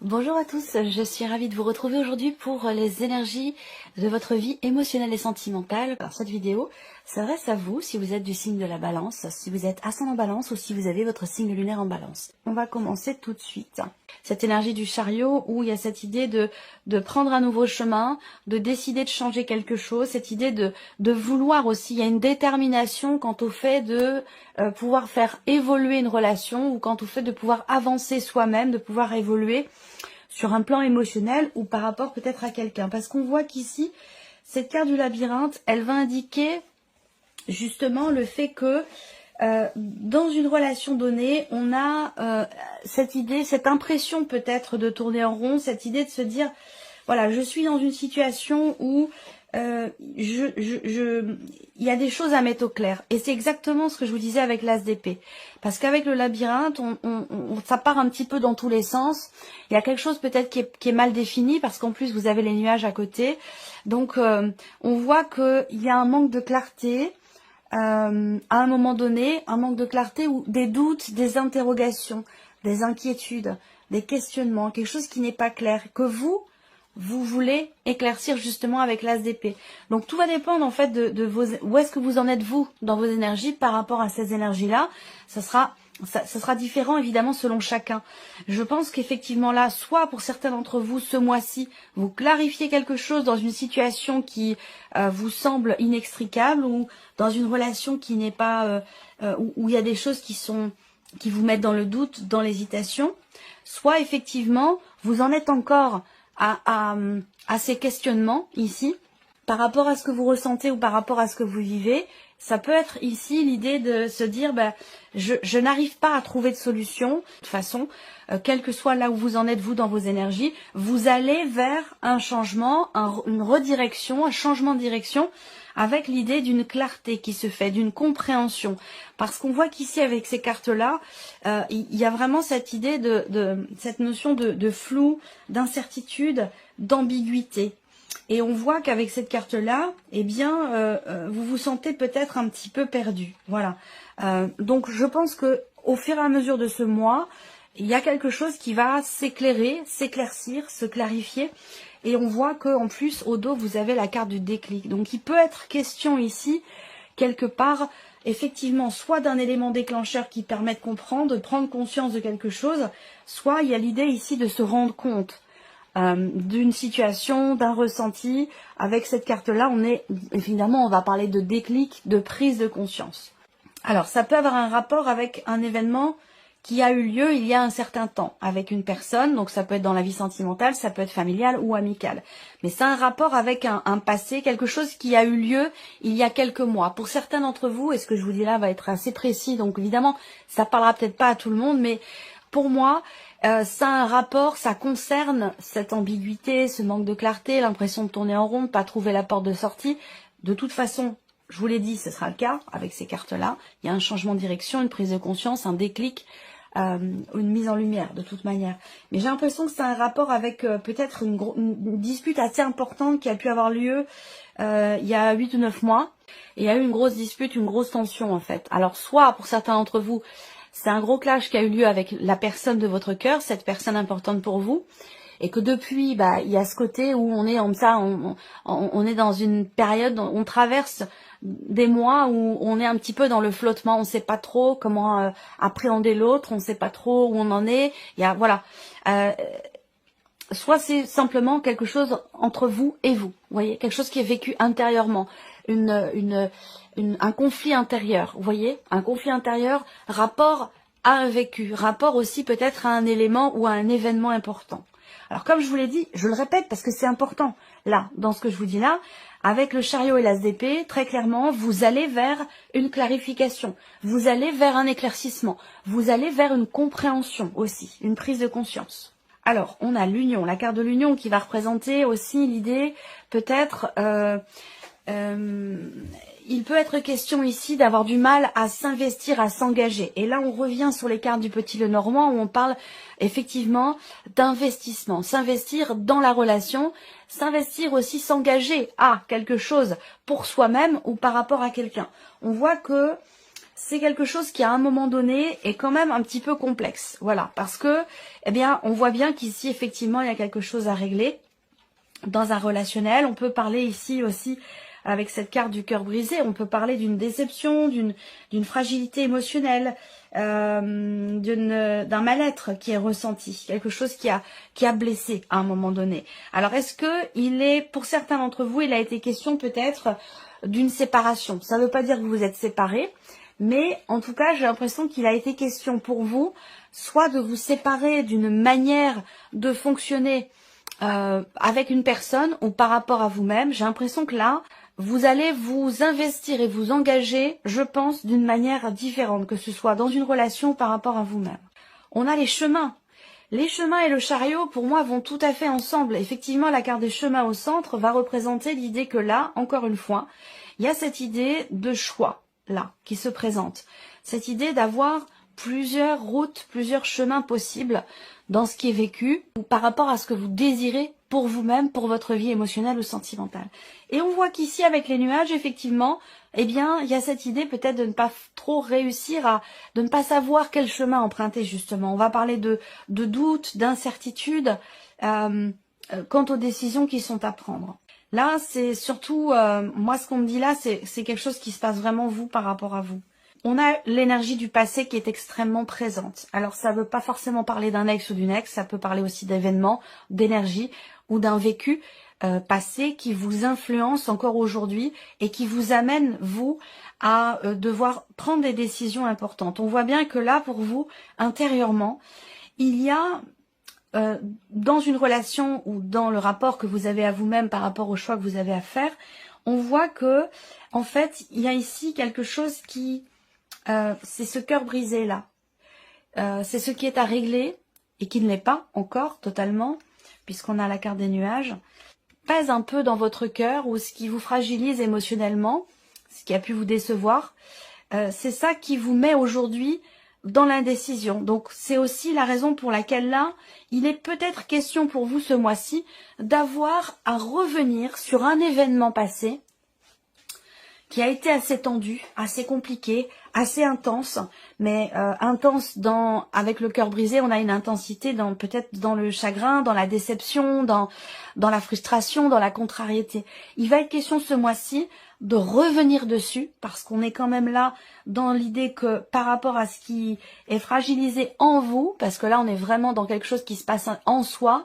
Bonjour à tous, je suis ravie de vous retrouver aujourd'hui pour les énergies de votre vie émotionnelle et sentimentale. Alors cette vidéo s'adresse à vous si vous êtes du signe de la balance, si vous êtes ascendant balance ou si vous avez votre signe lunaire en balance. On va commencer tout de suite. Cette énergie du chariot où il y a cette idée de prendre un nouveau chemin, de décider de changer quelque chose, cette idée de vouloir aussi, il y a une détermination quant au fait de pouvoir faire évoluer une relation ou quant au fait de pouvoir avancer soi-même, de pouvoir évoluer sur un plan émotionnel ou par rapport peut-être à quelqu'un. Parce qu'on voit qu'ici, cette carte du labyrinthe, elle va indiquer justement le fait que dans une relation donnée, on a cette idée, cette impression peut-être de tourner en rond, cette idée de se dire, voilà, je suis dans une situation où il y a des choses à mettre au clair. Et c'est exactement ce que je vous disais avec l'as d'épée. Parce qu'avec le labyrinthe, ça part un petit peu dans tous les sens. Il y a quelque chose peut-être qui est mal défini, parce qu'en plus, vous avez les nuages à côté. Donc, on voit qu'il y a un manque de clarté. À un moment donné, un manque de clarté ou des doutes, des interrogations, des inquiétudes, des questionnements, quelque chose qui n'est pas clair, que vous voulez éclaircir justement avec l'as d'épée. Donc tout va dépendre en fait de vos, où est-ce que vous en êtes vous dans vos énergies par rapport à ces énergies-là. Ça sera différent évidemment selon chacun. Je pense qu'effectivement là, soit pour certains d'entre vous ce mois-ci, vous clarifiez quelque chose dans une situation qui vous semble inextricable ou dans une relation qui n'est pas où il y a des choses qui vous mettent dans le doute, dans l'hésitation. Soit effectivement vous en êtes encore à ces questionnements ici par rapport à ce que vous ressentez ou par rapport à ce que vous vivez. Ça peut être ici l'idée de se dire je n'arrive pas à trouver de solution. De toute façon, quel que soit là où vous en êtes vous dans vos énergies, vous allez vers un changement, une redirection, un changement de direction avec l'idée d'une clarté qui se fait, d'une compréhension. Parce qu'on voit qu'ici avec ces cartes-là, il y a vraiment cette idée cette notion de flou, d'incertitude, d'ambiguïté. Et on voit qu'avec cette carte-là, eh bien, vous vous sentez peut-être un petit peu perdu. Voilà. Donc, je pense que au fur et à mesure de ce mois, il y a quelque chose qui va s'éclairer, s'éclaircir, se clarifier. Et on voit qu'en plus, au dos, vous avez la carte du déclic. Donc, il peut être question ici, quelque part, effectivement, soit d'un élément déclencheur qui permet de comprendre, de prendre conscience de quelque chose, soit il y a l'idée ici de se rendre compte d'une situation, d'un ressenti. Avec cette carte-là, évidemment, on va parler de déclic, de prise de conscience. Alors, ça peut avoir un rapport avec un événement qui a eu lieu il y a un certain temps avec une personne, donc ça peut être dans la vie sentimentale, ça peut être familial ou amical. Mais c'est un rapport avec un passé, quelque chose qui a eu lieu il y a quelques mois. Pour certains d'entre vous, et ce que je vous dis là va être assez précis, donc évidemment, ça parlera peut-être pas à tout le monde, mais pour moi, ça a un rapport, ça concerne cette ambiguïté, ce manque de clarté, l'impression de tourner en rond, de pas trouver la porte de sortie. De toute façon, je vous l'ai dit, ce sera le cas avec ces cartes-là. Il y a un changement de direction, une prise de conscience, un déclic, une mise en lumière de toute manière. Mais j'ai l'impression que c'est un rapport avec peut-être une dispute assez importante qui a pu avoir lieu il y a 8 ou 9 mois. Et il y a eu une grosse dispute, une grosse tension en fait. Alors soit pour certains d'entre vous, c'est un gros clash qui a eu lieu avec la personne de votre cœur, cette personne importante pour vous. Et que depuis, il y a ce côté où on est comme ça, on est dans une période, on traverse des mois où on est un petit peu dans le flottement, on ne sait pas trop comment appréhender l'autre, on ne sait pas trop où on en est. Il y a voilà, soit c'est simplement quelque chose entre vous et vous, voyez, quelque chose qui est vécu intérieurement, un conflit intérieur, vous voyez, un conflit intérieur, rapport à un vécu, rapport aussi peut-être à un élément ou à un événement important. Alors comme je vous l'ai dit, je le répète parce que c'est important, là, dans ce que je vous dis là, avec le chariot et l'as d'épée, très clairement, vous allez vers une clarification, vous allez vers un éclaircissement, vous allez vers une compréhension aussi, une prise de conscience. Alors, on a l'union, la carte de l'union qui va représenter aussi l'idée, peut-être, il peut être question ici d'avoir du mal à s'investir, à s'engager. Et là, on revient sur les cartes du Petit Lenormand où on parle effectivement d'investissement. S'investir dans la relation, s'investir aussi, s'engager à quelque chose pour soi-même ou par rapport à quelqu'un. On voit que c'est quelque chose qui à un moment donné est quand même un petit peu complexe. Voilà, parce que, eh bien, on voit bien qu'ici, effectivement, il y a quelque chose à régler dans un relationnel. On peut parler ici aussi, avec cette carte du cœur brisé, on peut parler d'une déception, d'une fragilité émotionnelle, d'un mal-être qui est ressenti, quelque chose qui a blessé à un moment donné. Alors, est-ce que pour certains d'entre vous, il a été question peut-être d'une séparation? Ça ne veut pas dire que vous êtes séparés, mais en tout cas, j'ai l'impression qu'il a été question pour vous, soit de vous séparer d'une manière de fonctionner avec une personne ou par rapport à vous-même. J'ai l'impression que là, vous allez vous investir et vous engager, je pense, d'une manière différente, que ce soit dans une relation ou par rapport à vous-même. On a les chemins. Les chemins et le chariot, pour moi, vont tout à fait ensemble. Effectivement, la carte des chemins au centre va représenter l'idée que là, encore une fois, il y a cette idée de choix, là, qui se présente. Cette idée d'avoir plusieurs routes, plusieurs chemins possibles dans ce qui est vécu ou par rapport à ce que vous désirez pour vous-même, pour votre vie émotionnelle ou sentimentale. Et on voit qu'ici, avec les nuages, effectivement, eh bien, il y a cette idée peut-être de ne pas trop réussir de ne pas savoir quel chemin emprunter, justement. On va parler de doute, d'incertitude quant aux décisions qui sont à prendre. Là, c'est surtout, moi, ce qu'on me dit là, c'est quelque chose qui se passe vraiment vous par rapport à vous. On a l'énergie du passé qui est extrêmement présente. Alors, ça ne veut pas forcément parler d'un ex ou d'une ex, ça peut parler aussi d'événements, d'énergie ou d'un vécu passé qui vous influence encore aujourd'hui et qui vous amène, vous, à devoir prendre des décisions importantes. On voit bien que là, pour vous, intérieurement, il y a, dans une relation ou dans le rapport que vous avez à vous-même par rapport au choix que vous avez à faire, on voit que, en fait, il y a ici quelque chose qui... c'est ce cœur brisé là. C'est ce qui est à régler et qui ne l'est pas encore totalement, puisqu'on a la carte des nuages. Pèse un peu dans votre cœur ou ce qui vous fragilise émotionnellement, ce qui a pu vous décevoir. C'est ça qui vous met aujourd'hui dans l'indécision. Donc c'est aussi la raison pour laquelle là, il est peut-être question pour vous ce mois-ci d'avoir à revenir sur un événement passé qui a été assez tendu, assez compliqué, assez intense, mais intense avec le cœur brisé, on a une intensité peut-être dans le chagrin, dans la déception, dans la frustration, dans la contrariété. Il va être question ce mois-ci de revenir dessus, parce qu'on est quand même là dans l'idée que par rapport à ce qui est fragilisé en vous, parce que là on est vraiment dans quelque chose qui se passe en soi,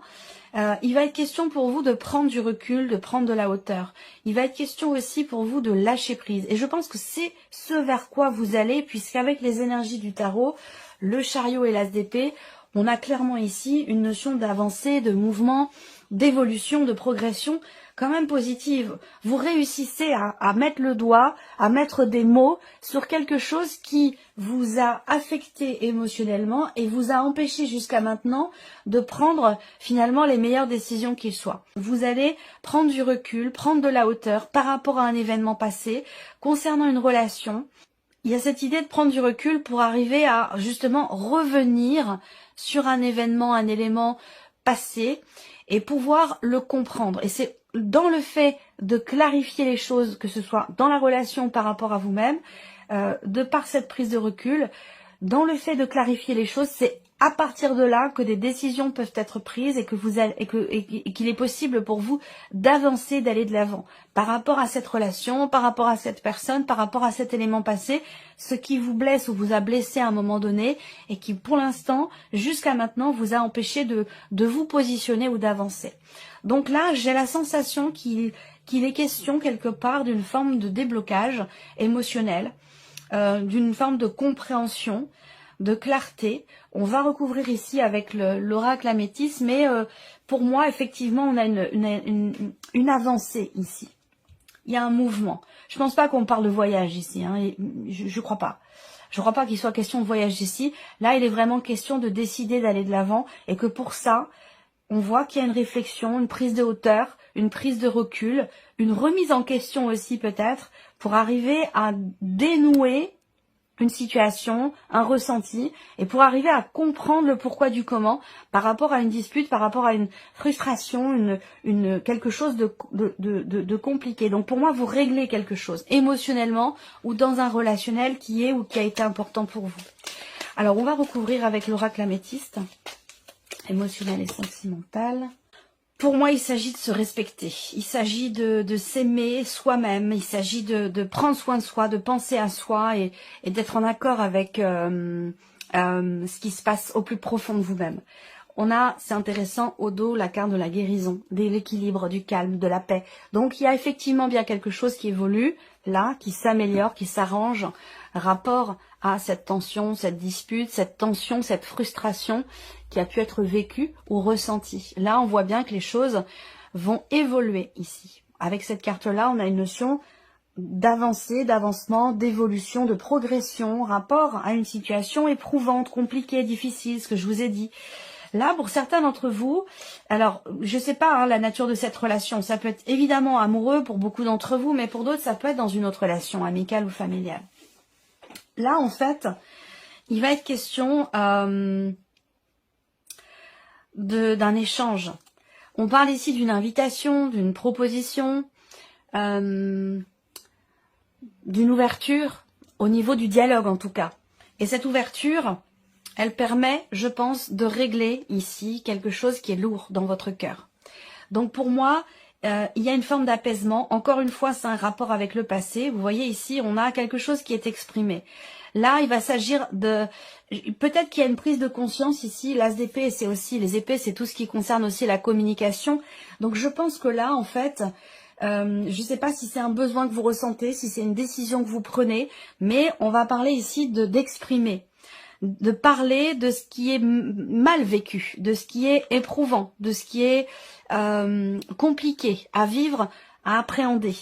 il va être question pour vous de prendre du recul, de prendre de la hauteur. Il va être question aussi pour vous de lâcher prise. Et je pense que c'est ce vers quoi vous allez, puisqu'avec les énergies du tarot, le chariot et l'as d'épée, on a clairement ici une notion d'avancée, de mouvement, d'évolution, de progression quand même positive. Vous réussissez à mettre le doigt, à mettre des mots sur quelque chose qui vous a affecté émotionnellement et vous a empêché jusqu'à maintenant de prendre finalement les meilleures décisions qu'il soit. Vous allez prendre du recul, prendre de la hauteur par rapport à un événement passé, concernant une relation. Il y a cette idée de prendre du recul pour arriver à justement revenir sur un événement, un élément passé et pouvoir le comprendre. Et c'est dans le fait de clarifier les choses, que ce soit dans la relation par rapport à vous-même, de par cette prise de recul, dans le fait de clarifier les choses, c'est à partir de là que des décisions peuvent être prises et qu'il est possible pour vous d'avancer, d'aller de l'avant par rapport à cette relation, par rapport à cette personne, par rapport à cet élément passé, ce qui vous blesse ou vous a blessé à un moment donné et qui pour l'instant, jusqu'à maintenant, vous a empêché de vous positionner ou d'avancer. Donc là, j'ai la sensation qu'il est question quelque part d'une forme de déblocage émotionnel, d'une forme de compréhension, de clarté. On va recouvrir ici avec l'oracle améthyste, mais pour moi, effectivement, on a une avancée ici. Il y a un mouvement. Je pense pas qu'on parle de voyage ici, hein, je crois pas. Je crois pas qu'il soit question de voyage ici. Là, il est vraiment question de décider d'aller de l'avant et que pour ça, on voit qu'il y a une réflexion, une prise de hauteur, une prise de recul, une remise en question aussi peut-être, pour arriver à dénouer une situation, un ressenti, et pour arriver à comprendre le pourquoi du comment par rapport à une dispute, par rapport à une frustration, quelque chose de compliqué. Donc pour moi, vous réglez quelque chose émotionnellement ou dans un relationnel qui est ou qui a été important pour vous. Alors on va recouvrir avec l'oracle améthyste, émotionnel et sentimental. Pour moi, il s'agit de se respecter, il s'agit de s'aimer soi-même, il s'agit de prendre soin de soi, de penser à soi et d'être en accord avec ce qui se passe au plus profond de vous-même. On a, c'est intéressant, au dos, la carte de la guérison, de l'équilibre, du calme, de la paix. Donc, il y a effectivement bien quelque chose qui évolue, là, qui s'améliore, qui s'arrange, rapport à cette tension, cette dispute, cette tension, cette frustration qui a pu être vécue ou ressentie. Là, on voit bien que les choses vont évoluer ici. Avec cette carte-là, on a une notion d'avancée, d'avancement, d'évolution, de progression, rapport à une situation éprouvante, compliquée, difficile, ce que je vous ai dit. Là, pour certains d'entre vous, alors, je sais pas la nature de cette relation, ça peut être évidemment amoureux pour beaucoup d'entre vous, mais pour d'autres, ça peut être dans une autre relation, amicale ou familiale. Là, en fait, il va être question d'un échange. On parle ici d'une invitation, d'une proposition, d'une ouverture, au niveau du dialogue en tout cas. Et cette ouverture, elle permet, je pense, de régler ici quelque chose qui est lourd dans votre cœur. Donc pour moi, il y a une forme d'apaisement. Encore une fois, c'est un rapport avec le passé. Vous voyez ici, on a quelque chose qui est exprimé. Là, il va s'agir de... Peut-être qu'il y a une prise de conscience ici. L'as d'épée, c'est aussi... Les épées, c'est tout ce qui concerne aussi la communication. Donc je pense que là, en fait... je ne sais pas si c'est un besoin que vous ressentez, si c'est une décision que vous prenez, mais on va parler ici d'exprimer. De parler de ce qui est mal vécu, de ce qui est éprouvant, de ce qui est compliqué à vivre, à appréhender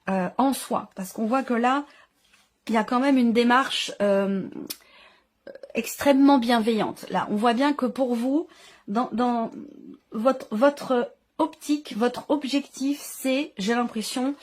en soi. Parce qu'on voit que là, il y a quand même une démarche extrêmement bienveillante. Là, on voit bien que pour vous, dans votre optique, votre objectif, c'est, j'ai l'impression,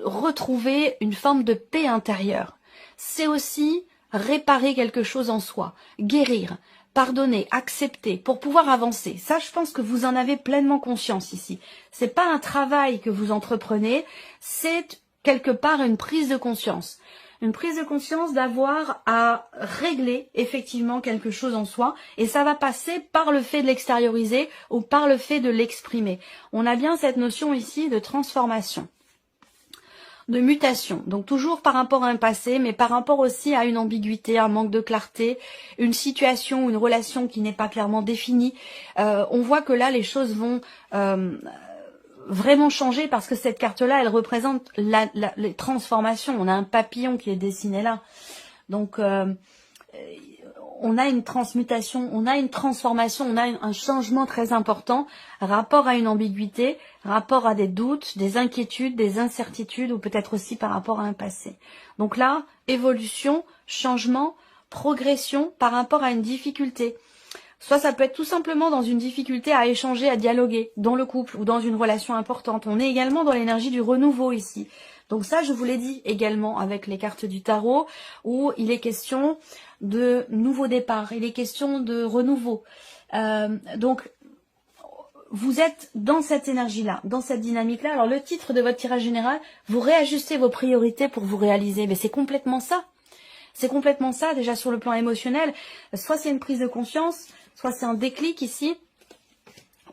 retrouver une forme de paix intérieure. C'est aussi réparer quelque chose en soi, guérir, pardonner, accepter, pour pouvoir avancer. Ça, je pense que vous en avez pleinement conscience ici. C'est pas un travail que vous entreprenez, c'est quelque part une prise de conscience. Une prise de conscience d'avoir à régler effectivement quelque chose en soi, et ça va passer par le fait de l'extérioriser ou par le fait de l'exprimer. On a bien cette notion ici de transformation, de mutation, donc toujours par rapport à un passé, mais par rapport aussi à une ambiguïté, un manque de clarté, une situation, une relation qui n'est pas clairement définie. On voit que là, les choses vont vraiment changer parce que cette carte-là, elle représente les transformations. On a un papillon qui est dessiné là. Donc, on a une transmutation, on a une transformation, on a un changement très important, rapport à une ambiguïté, rapport à des doutes, des inquiétudes, des incertitudes, ou peut-être aussi par rapport à un passé. Donc là, évolution, changement, progression par rapport à une difficulté. Soit ça peut être tout simplement dans une difficulté à échanger, à dialoguer, dans le couple ou dans une relation importante. On est également dans l'énergie du renouveau ici. Donc ça, je vous l'ai dit également avec les cartes du tarot, où il est question de nouveau départ, il est question de renouveau. Donc, vous êtes dans cette énergie-là, dans cette dynamique-là. Alors, le titre de votre tirage général, vous réajustez vos priorités pour vous réaliser. Mais c'est complètement ça. C'est complètement ça, déjà sur le plan émotionnel. Soit c'est une prise de conscience, soit c'est un déclic ici,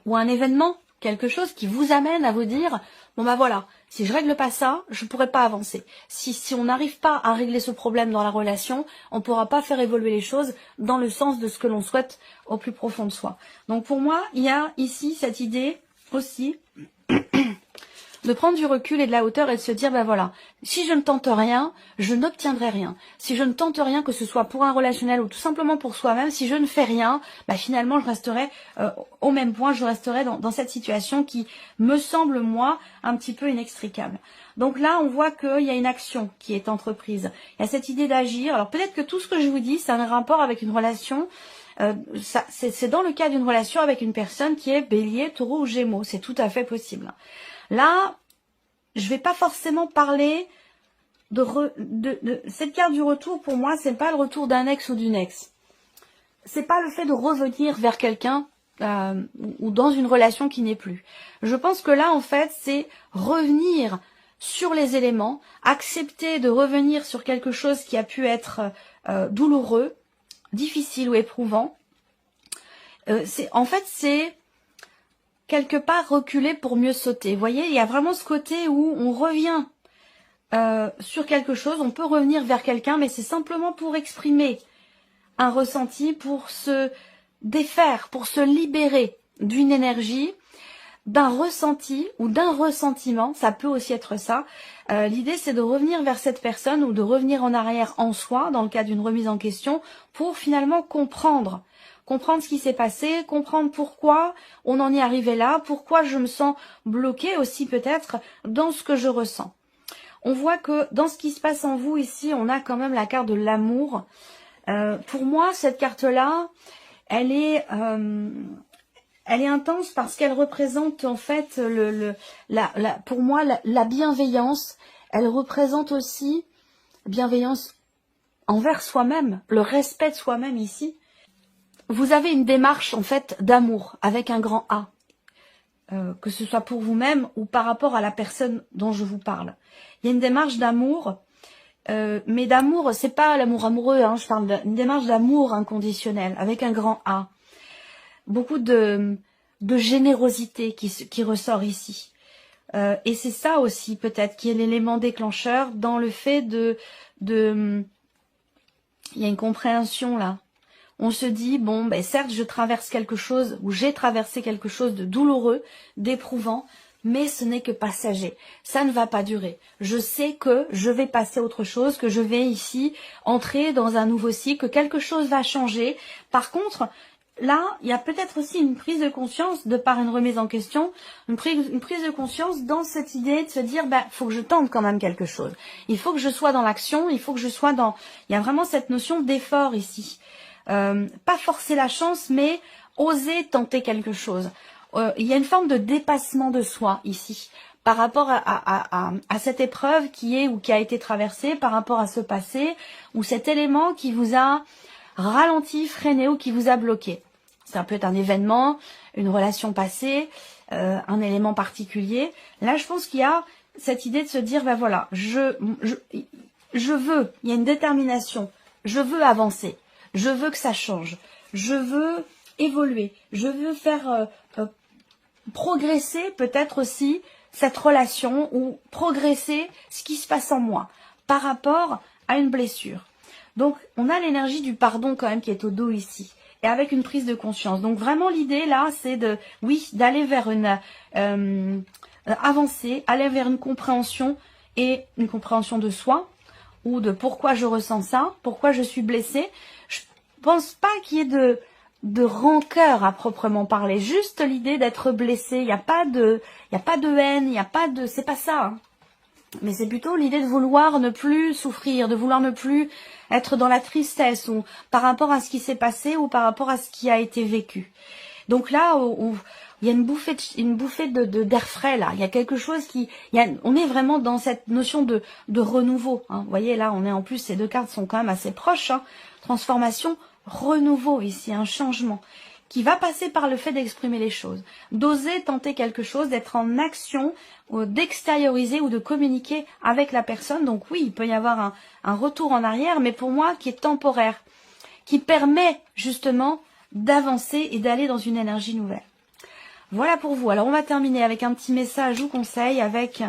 ou un événement, quelque chose qui vous amène à vous dire, bon bah voilà, si je règle pas ça, je pourrai pas avancer. Si on n'arrive pas à régler ce problème dans la relation, on pourra pas faire évoluer les choses dans le sens de ce que l'on souhaite au plus profond de soi. Donc pour moi, il y a ici cette idée aussi de prendre du recul et de la hauteur et de se dire, ben voilà, si je ne tente rien, je n'obtiendrai rien. Si je ne tente rien, que ce soit pour un relationnel ou tout simplement pour soi-même, si je ne fais rien, ben finalement je resterai au même point, je resterai dans cette situation qui me semble, moi, un petit peu inextricable. Donc là, on voit qu'il y a une action qui est entreprise. Il y a cette idée d'agir. Alors peut-être que tout ce que je vous dis, c'est un rapport avec une relation. C'est dans le cas d'une relation avec une personne qui est bélier, taureau ou gémeaux. C'est tout à fait possible. Là, je vais pas forcément parler cette carte du retour, pour moi, c'est pas le retour d'un ex ou d'une ex. C'est pas le fait de revenir vers quelqu'un ou dans une relation qui n'est plus. Je pense que là, en fait, c'est revenir sur les éléments, accepter de revenir sur quelque chose qui a pu être douloureux, difficile ou éprouvant. En fait, c'est quelque part reculer pour mieux sauter. Vous voyez, il y a vraiment ce côté où on revient sur quelque chose, on peut revenir vers quelqu'un, mais c'est simplement pour exprimer un ressenti, pour se défaire, pour se libérer d'une énergie, d'un ressenti ou d'un ressentiment, ça peut aussi être ça. L'idée, c'est de revenir vers cette personne ou de revenir en arrière en soi, dans le cas d'une remise en question, pour finalement comprendre ce qui s'est passé, comprendre pourquoi on en est arrivé là, pourquoi je me sens bloquée aussi peut-être dans ce que je ressens. On voit que dans ce qui se passe en vous ici, on a quand même la carte de l'amour. Pour moi, cette carte-là, elle est intense parce qu'elle représente en fait pour moi la bienveillance. Elle représente aussi bienveillance envers soi-même, le respect de soi-même ici. Vous avez une démarche en fait d'amour avec un grand A, que ce soit pour vous-même ou par rapport à la personne dont je vous parle. Il y a une démarche d'amour, mais d'amour, c'est pas l'amour amoureux, hein, je parle d'une démarche d'amour inconditionnel avec un grand A. Beaucoup de générosité qui ressort ici. Et c'est ça aussi peut-être qui est l'élément déclencheur dans le fait il y a une compréhension là. On se dit, bon, ben certes, je traverse quelque chose, ou j'ai traversé quelque chose de douloureux, d'éprouvant, mais ce n'est que passager. Ça ne va pas durer. Je sais que je vais passer à autre chose, que je vais ici entrer dans un nouveau cycle, que quelque chose va changer. Par contre, là, il y a peut-être aussi une prise de conscience, de par une remise en question, une prise de conscience dans cette idée de se dire, ben, faut que je tente quand même quelque chose. Il faut que je sois dans l'action, il faut que je sois dans... Il y a vraiment cette notion d'effort ici. Pas forcer la chance, mais oser tenter quelque chose. Il y a une forme de dépassement de soi ici, par rapport à cette épreuve qui a été traversée, par rapport à ce passé, ou cet élément qui vous a ralenti, freiné ou qui vous a bloqué. Ça peut être un événement, une relation passée, un élément particulier. Là, je pense qu'il y a cette idée de se dire, ben voilà, je veux, il y a une détermination, je veux avancer. Je veux que ça change, je veux évoluer, je veux faire progresser peut-être aussi cette relation ou progresser ce qui se passe en moi par rapport à une blessure. Donc on a l'énergie du pardon quand même qui est au dos ici et avec une prise de conscience. Donc vraiment l'idée là c'est d'aller vers une avancer, aller vers une compréhension et une compréhension de soi ou de pourquoi je ressens ça, pourquoi je suis blessée. Je pense pas qu'il y ait de rancœur à proprement parler, juste l'idée d'être blessé. Il n'y a pas de haine, il n'y a pas de, c'est pas ça. Hein. Mais c'est plutôt l'idée de vouloir ne plus souffrir, de vouloir ne plus être dans la tristesse ou par rapport à ce qui s'est passé ou par rapport à ce qui a été vécu. Donc là, il y a une bouffée d'air frais là. Il y a quelque chose on est vraiment dans cette notion de renouveau. Hein. Vous voyez là, on est en plus, ces deux cartes sont quand même assez proches. Hein. Transformation, renouveau ici, un changement qui va passer par le fait d'exprimer les choses, d'oser tenter quelque chose, d'être en action, d'extérioriser ou de communiquer avec la personne. Donc oui, il peut y avoir un retour en arrière, mais pour moi qui est temporaire, qui permet justement d'avancer et d'aller dans une énergie nouvelle. Voilà pour vous. Alors on va terminer avec un petit message ou conseil avec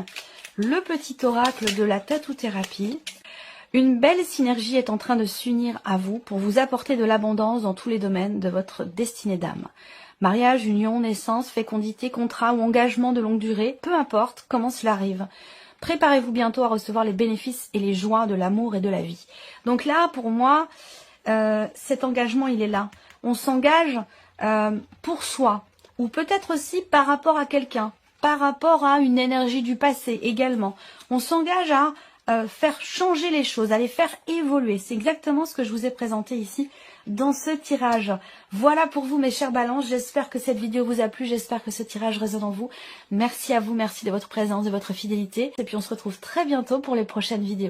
le petit oracle de la tatou-thérapie. Une belle synergie est en train de s'unir à vous pour vous apporter de l'abondance dans tous les domaines de votre destinée d'âme. Mariage, union, naissance, fécondité, contrat ou engagement de longue durée, peu importe comment cela arrive. Préparez-vous bientôt à recevoir les bénéfices et les joies de l'amour et de la vie. Donc là, pour moi, cet engagement, il est là. On s'engage pour soi, ou peut-être aussi par rapport à quelqu'un, par rapport à une énergie du passé également. On s'engage à faire changer les choses, à les faire évoluer. C'est exactement ce que je vous ai présenté ici dans ce tirage. Voilà pour vous mes chers balances, j'espère que cette vidéo vous a plu, j'espère que ce tirage résonne en vous. Merci à vous, merci de votre présence, de votre fidélité. Et puis on se retrouve très bientôt pour les prochaines vidéos.